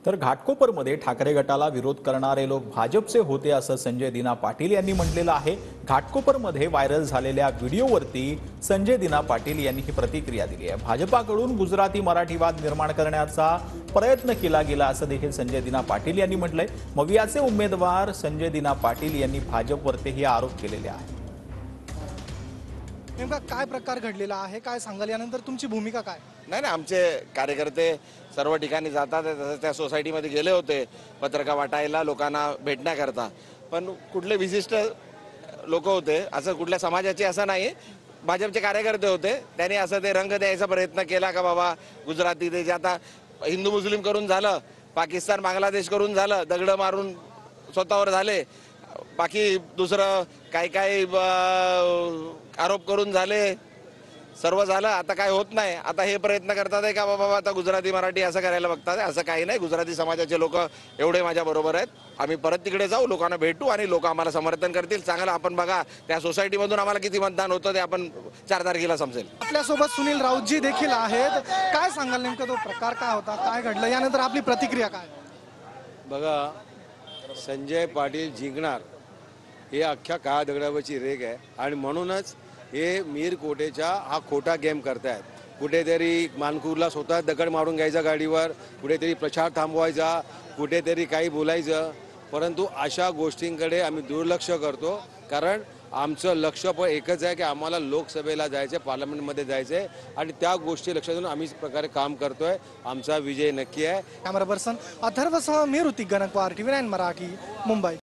तर घाटकोपरमध्ये ठाकरे गटाला विरोध करणारे लोक भाजपचे होते असं संजय दिना पाटील यांनी म्हटलेलं आहे। घाटकोपरमध्ये व्हायरल झालेल्या व्हिडिओवरती संजय दिना पाटील यांनी ही प्रतिक्रिया दिली आहे। भाजपाकडून गुजराती मराठी वाद निर्माण करण्याचा प्रयत्न केला गेला असं देखील संजय दिना पाटील यांनी म्हटलंय। मवियाचे उमेदवार संजय दिना पाटील यांनी भाजपवरती आरोप केलेले आहेत। नेमका काय प्रकार घडलेला आहे, काय सांगाल, यानंतर तुमची भूमिका काय? नाही नाही, आमचे कार्यकर्ते सर्व ठिकाणी जातात, तसंच त्या सोसायटीमध्ये गेले होते पत्रका वाटायला, लोकांना भेटण्याकरता। पण कुठले विशिष्ट लोक होते असं कुठल्या समाजाचे असं नाही, भाजपचे कार्यकर्ते होते। त्यांनी असं ते रंग द्यायचा प्रयत्न केला का बाबा गुजराती ते जे आता हिंदू मुस्लिम करून झालं, पाकिस्तान बांगलादेश करून झालं, दगड मारून स्वतःवर झाले, बाकी दुसरं काही काही आरोप करून झाले, सर्व झालं, आता काय होत नाही। आता हे प्रयत्न करतात आहे का बाबा आता गुजराती मराठी असं करायला बघतात, असं काही नाही। गुजराती समाजाचे लोक एवढे माझ्या बरोबर आहेत, आम्ही परत तिकडे जाऊ, लोकांना भेटू आणि लोक आम्हाला समर्थन करतील। चांगलं आपण बघा त्या सोसायटीमधून आम्हाला किती मतदान होतं ते आपण 4 तारखेला समजेल। आपल्यासोबत सुनील राऊतजी देखील आहेत, काय सांगाल, नेमका तो प्रकार काय होता, काय घडलं, यानंतर आपली प्रतिक्रिया काय? बघा, संजय पाटील जिंकणार हे अख्ख्या काळ्या दगडावरची रेग आहे आणि म्हणूनच हे मीर कोटेचा हा खोटा गेम करतायत। कुठेतरी मानकूरला स्वतः दगड मारून घ्यायचा गाडीवर, कुठेतरी प्रचार थांबवायचा, कुठेतरी काही बोलायचं, परंतु अशा गोष्टींकडे आम्ही दुर्लक्ष करतो। कारण आमचं लक्ष पण एकच आहे की आम्हाला लोकसभेला जायचं आहे, पार्लमेंटमध्ये जायचं आहे आणि त्या गोष्टी लक्षात घेऊन आम्ही प्रकारे काम करतोय। आमचा विजय नक्की आहे। कॅमेरा पर्सन अथर्वसह मी ऋतिक गणकवार, TV9 मराठी, मुंबई।